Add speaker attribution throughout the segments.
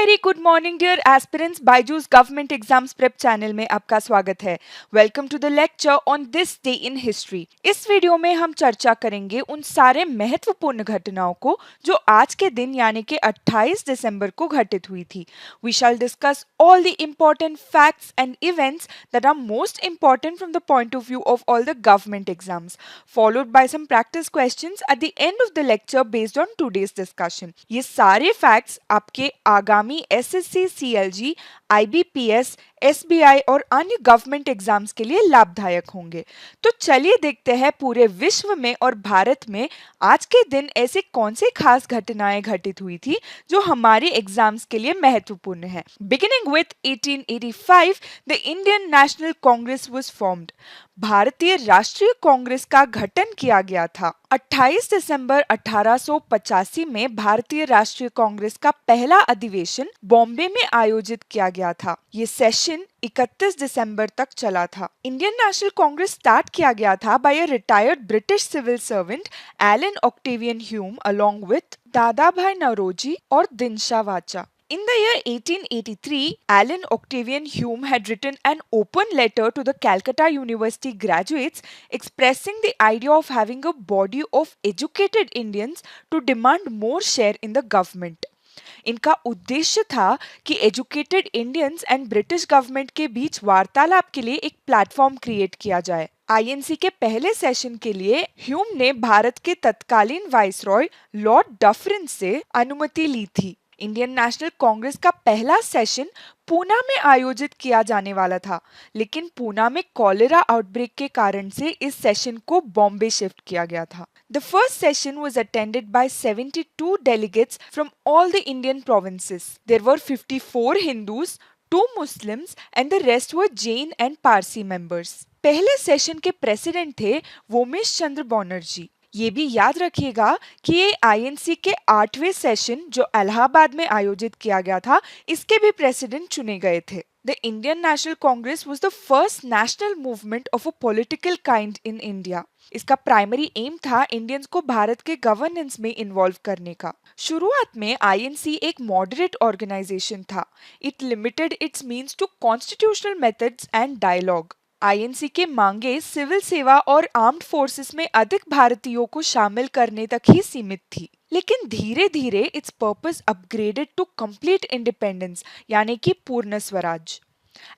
Speaker 1: Very good morning dear aspirants. Byju's government exams prep channel में आपका स्वागत है। Welcome to the lecture on this day in history. इस video में हम चर्चा करेंगे उन सारे महत्वपूर्ण घटनाओं को जो आज के दिन यानी कि 28 दिसंबर को घटित हुई थी। We shall discuss all the important facts and events that are most important from the point of view of all the government exams, followed by some practice questions at the end of the lecture based on today's discussion. ये सारे facts आपके आगामी SSC, CLG, IBPS, SBI और अन्य government exams के लिए लाभदायक होंगे। तो चलिए देखते हैं पूरे विश्व में और भारत में आज के दिन ऐसे कौन से खास घटनाएं घटित हुई थी जो हमारे एग्जाम्स के लिए महत्वपूर्ण है। Beginning with 1885, the Indian National Congress was formed. भारतीय राष्ट्रीय कांग्रेस का गठन किया गया था। 28 दिसंबर 1885 में भारतीय राष्ट्रीय कांग्रेस का पहला अधिवेशन बॉम्बे में आयोजित किया गया था। ये सेशन 31 दिसंबर तक चला था। इंडियन नेशनल कांग्रेस स्टार्ट किया गया था by a retired British civil servant Allan Octavian Hume along with Dadabhai Naoroji और दिनशा वाचा। In the year 1883, Alan Octavian Hume had written an open letter to the Calcutta University graduates expressing the idea of having a body of educated Indians to demand more share in the government. इनका उद्देश्य था कि educated Indians and British government के बीच वार्तालाप के लिए एक platform create किया जाए। आईएनसी के पहले सेशन के लिए ह्यूम ने भारत के तत्कालीन वाइसरॉय लॉर्ड डफरिन से अनुमति ली थी। इंडियन नेशनल कांग्रेस का पहला सेशन पूना में आयोजित किया जाने वाला था, लेकिन पूना में कॉलेरा आउटब्रेक के कारण से इस सेशन को बॉम्बे शिफ्ट किया गया था। The first session was attended by 72 delegates from all the Indian provinces. There were 54 Hindus, 2 Muslims and the rest were Jain and Parsi members. पहले सेशन के प्रेसिडेंट थे वोमेश चंद्र बनर्जी। ये भी याद रखिएगा कि ये आईएनसी के 8वें सेशन जो इलाहाबाद में आयोजित किया गया था, इसके भी प्रेसिडेंट चुने गए थे। The Indian National Congress was the first national movement of a political kind in India. इसका प्राइमरी एम था इंडियंस को भारत के गवर्नेंस में इन्वॉल्व करने का। शुरुआत में आईएनसी एक मॉडरेट ऑर्गेनाइजेशन था। It limited its means to constitutional methods and dialogue. INC के मांगे सिविल सेवा और आर्म्ड फोर्सेस में अधिक भारतीयों को शामिल करने तक ही सीमित थी, लेकिन धीरे धीरे its purpose upgraded to complete independence यानी कि पूर्ण Swaraj.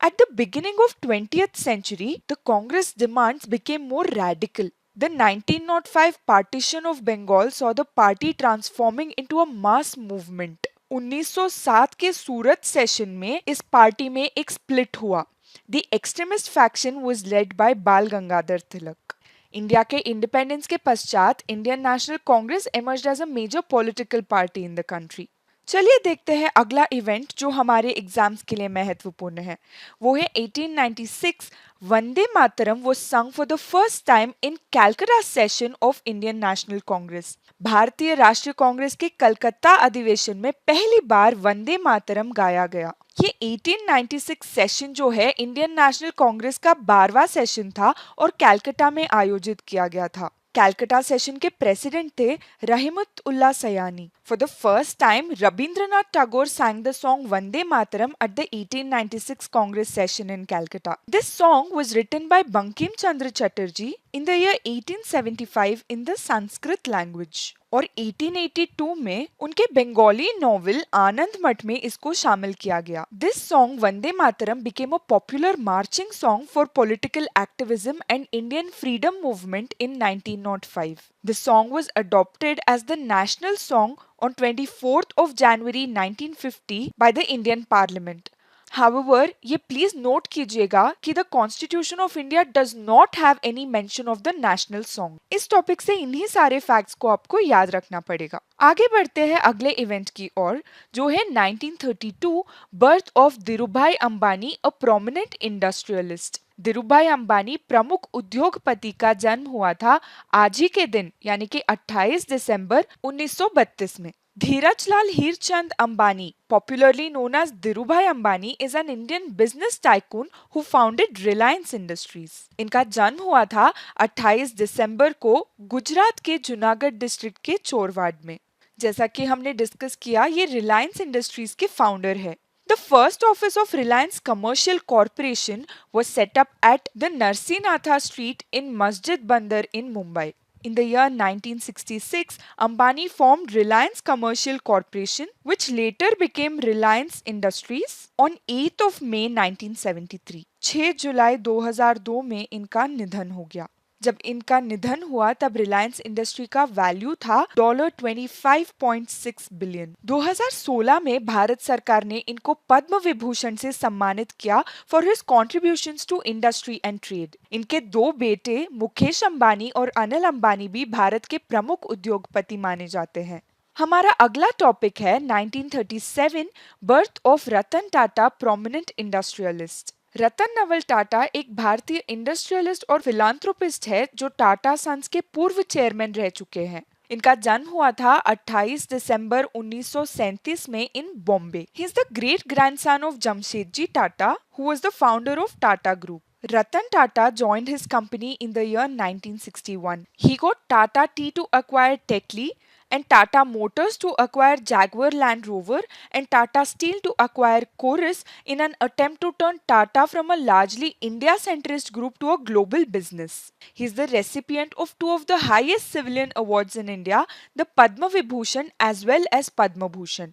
Speaker 1: At the beginning of 20th century, the Congress demands became more radical. The 1905 partition of Bengal saw the party transforming into a mass movement. 1907 के सूरत सेशन में इस party में एक split हुआ। The extremist faction was led by बाल Gangadhar Tilak. India के independence के पश्चात Indian National Congress emerged as a major political party in the country. चलिए देखते हैं अगला इवेंट जो हमारे एग्जाम्स के लिए महत्वपूर्ण है। वो है 1896 Vande Mataram was sung for the first time in Calcutta session of Indian National Congress. भारतीय राष्ट्रीय कांग्रेस के कलकत्ता अधिवेशन में पहली बार वंदे मातरम गाया गया। ये 1896 सेशन जो है इंडियन नेशनल कांग्रेस का 12वां सेशन था और कलकत्ता में आयोजित किया गया था। कैलकटा सेशन के प्रेसिडेंट थे रहीमत उल्ला सयानी। For the first time, Rabindranath Tagore sang the song Vande Mataram at the 1896 Congress session in Calcutta. This song was written by Bankim Chandra Chatterjee in the year 1875 in the Sanskrit language. और 1882 में उनके Bengali novel Anand मठ में इसको शामिल किया गया। This song Vande Mataram became a popular marching song for political activism and Indian freedom movement in 1905. The song was adopted as the national song on 24th of January 1950 by the Indian Parliament. However, ये please note कीजिएगा कि the constitution of India does not have any mention of the national song. इस topic से इन्हीं सारे facts को आपको याद रखना पड़ेगा। आगे बढ़ते हैं अगले इवेंट की ओर जो है 1932 birth of Dhirubhai Ambani a prominent industrialist. Dhirubhai Ambani प्रमुख उद्योगपति का जन्म हुआ था आज ही के दिन यानी कि 28 दिसंबर 1932 में। Dhirajlal Hirchand Ambani, popularly known as Dhirubhai Ambani, is an Indian business tycoon who founded Reliance Industries. इनका जन्म हुआ था 28 दिसंबर को गुजरात के जूनागढ़ डिस्ट्रिक्ट के चोरवाड में। जैसा कि हमने डिस्कस किया, ये रिलायंस इंडस्ट्रीज के फाउंडर है। The first office of Reliance Commercial Corporation was set up at the Narsinatha Street in Masjid Bandar in Mumbai. In the year 1966, Ambani formed Reliance Commercial Corporation, which later became Reliance Industries on 8th of May 1973. 6 जुलाई 2002 में इनका निधन हो गया। जब इनका निधन हुआ तब रिलायंस इंडस्ट्री का वैल्यू था $25.6 बिलियन। 2016 में भारत सरकार ने इनको पद्म विभूषण से सम्मानित किया for his contributions to industry and trade. इनके दो बेटे मुकेश अंबानी और अनिल अंबानी भी भारत के प्रमुख उद्योगपति माने जाते हैं। हमारा अगला टॉपिक है 1937 birth of Ratan Tata, prominent industrialist. Ratan Naval Tata एक भारतीय इंडस्ट्रियलिस्ट और फिलांथ्रोपिस्ट है जो टाटा सन्स के पूर्व चेयरमैन रह चुके हैं। इनका जन्म हुआ था 28 दिसंबर 1937 में in Bombay. He is the great grandson of Jamsetji Tata, who was the founder of Tata group. Ratan Tata joined his company in the year 1961. He got Tata Tea to acquire Tetley and Tata Motors to acquire Jaguar Land Rover and Tata Steel to acquire Chorus in an attempt to turn Tata from a largely India-centrist group to a global business. He is the recipient of two of the highest civilian awards in India, the Padma Vibhushan as well as Padma Bhushan.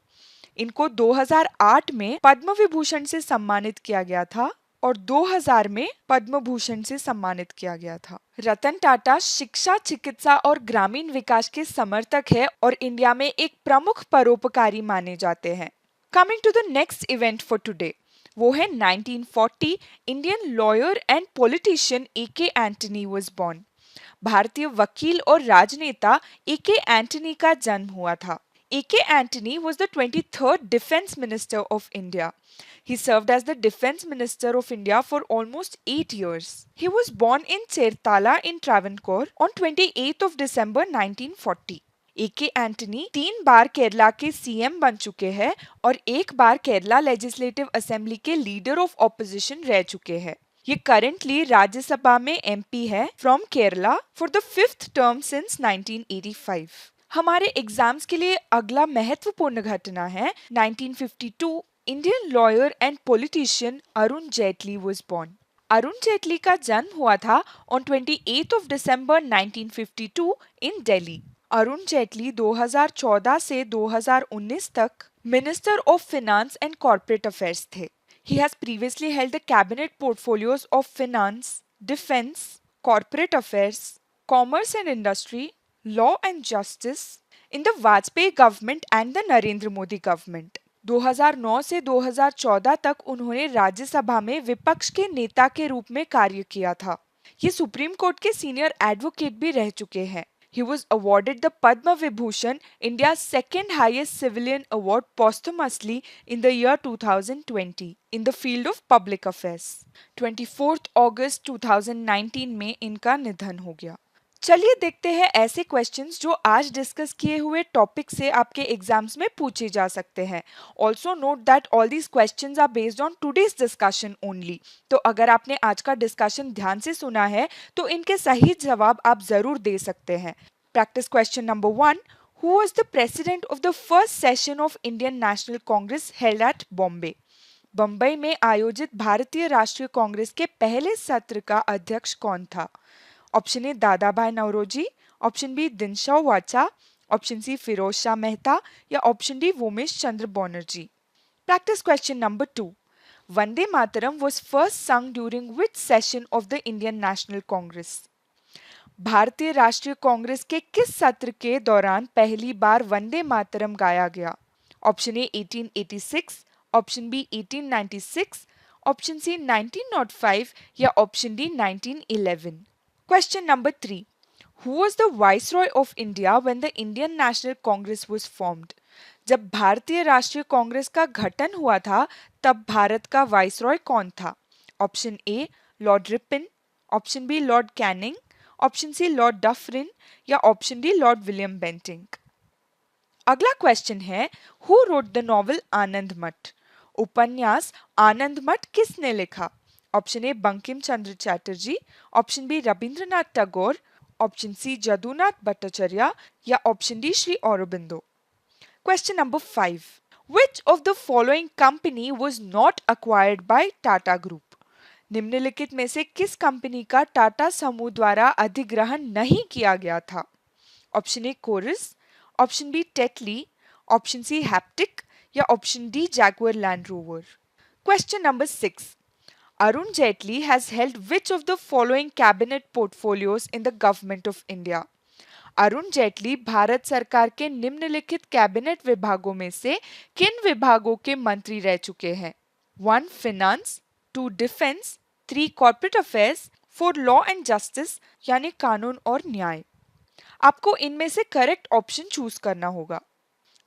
Speaker 1: इनको 2008 में पद्म विभूषण से सम्मानित किया गया था और 2000 में पद्म भूषण से सम्मानित किया गया था। रतन टाटा शिक्षा, चिकित्सा और ग्रामीण विकास के समर्थक है और इंडिया में एक प्रमुख परोपकारी माने जाते हैं। Coming to the next event for today, वो है 1940। Indian lawyer and politician A K. Antony was born. भारतीय वकील और राजनेता ए.के. एंटनी का जन्म हुआ था। A.K. Antony was the 23rd Defense Minister of India. He served as the Defense Minister of India for almost 8 years. He was born in Chertala in Travancore on 28th of December 1940. A.K. Antony 3 बार केरला के CM बन चुके हैं और एक बार Kerala legislative assembly के leader of opposition रह चुके हैं। ये करंटली राज्यसभा में एमपी है from Kerala for the 5th term since 1985। हमारे एग्जाम्स के लिए अगला महत्वपूर्ण घटना है 1952। Indian lawyer and politician Arun Jaitley was born. Arun Jaitley का जन्म हुआ था on 28th of December 1952 in Delhi. Arun Jaitley 2014 से 2019 तक minister of finance and corporate affairs थे। He has previously held the cabinet portfolios of finance, defense, corporate affairs, commerce and industry, law and justice in the Vajpayee government and the Narendra Modi government. 2009 से 2014 तक उन्होंने राज्यसभा में विपक्ष के नेता के रूप में कार्य किया था। ये सुप्रीम कोर्ट के सीनियर एडवोकेट भी रह चुके हैं। He was awarded the Padma Vibhushan, India's second highest civilian award, posthumously in the year 2020 in the field of public affairs. 24th August 2019 में इनका निधन हो गया। चलिए देखते हैं ऐसे क्वेश्चंस जो आज डिस्कस किए हुए टॉपिक से आपके एग्जाम्स में पूछे जा सकते हैं। Also note that all these questions are based on today's discussion only. तो अगर आपने आज का डिस्कशन ध्यान से सुना है तो इनके सही जवाब आप जरूर दे सकते हैं। Practice question number 1, who was the president of the first session of Indian National Congress held at Bombay? Bombay में आयोजित भारतीय राष्ट्रीय कांग्रेस के पहले सत्र का अध्यक्ष कौन था? ऑप्शन ए दादा भाई Naoroji, option B Dinshaw Wacha, option C Feroz Shah Mehta या option D Womesh Chandra Banerjee. Practice question number 2, Vande Mataram was first सung during which session of the Indian National Congress? भारतीय राष्ट्रीय कांग्रेस के किस सत्र के दौरान पहली बार वंदे मातरम गाया गया? Option A 1886, option B 1896, option C 1905 या option D 1911। Question number 3. Who was the Viceroy of India when the Indian National Congress was formed? जब भारतीय राष्ट्रीय कांग्रेस का गठन हुआ था तब भारत का वाइसरॉय कौन था? Option A Lord Ripon, option B Lord Canning, option C Lord Dufferin या option D Lord William Bentinck. अगला क्वेश्चन है, who wrote the novel Anand Math? उपन्यास आनंद मठ किसने लिखा? Option A Bankim Chandra Chatterjee, option B Rabindranath Tagore, option C Jadunath Bhattacharya या option D Shri Aurobindo. Question number 5. Which of the following company was not acquired by Tata Group? निम्नलिखित में से किस कंपनी का टाटा समूह द्वारा अधिग्रहण नहीं किया गया था? Option A Corus, option B Tetley, option C Haptik या option D Jaguar Land Rover. Question number 6. Arun Jaitley has held which of the following cabinet portfolios in the government of India? Arun Jaitley Bharat सरकार के निम्नलिखित cabinet विभागों में से किन विभागों के मंत्री रह चुके हैं? 1. Finance, 2. Defence, 3. Corporate affairs, 4. Law and justice यानी कानून और न्याय. आपको इनमें से करेक्ट ऑप्शन चूज करना होगा.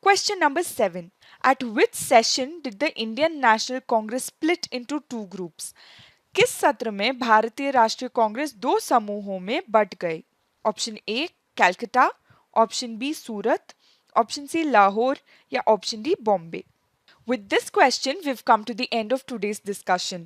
Speaker 1: Question number 7. At which session did the Indian National Congress split into two groups? किस सत्र में भारतीय राष्ट्रीय कांग्रेस दो समूहों में बंट गए? Option A Calcutta, option B Surat, option C Lahore या option D Bombay. With this question, we've come to the end of today's discussion.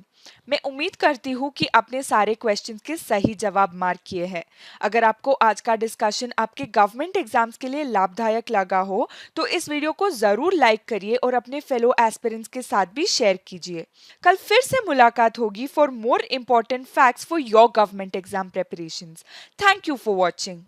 Speaker 1: मैं उम्मीद करती हूँ कि आपने सारे क्वेश्चंस के सही जवाब मार्क किए हैं. अगर आपको आज का डिस्कशन आपके गवर्नमेंट एग्जाम्स के लिए लाभदायक लगा हो तो इस वीडियो को ज़रूर लाइक करिए और अपने फेलो एस्पिरेंट्स के साथ भी शेयर कीजिए. कल फिर से मुलाकात होगी for more important facts for your government exam preparations. Thank you for watching.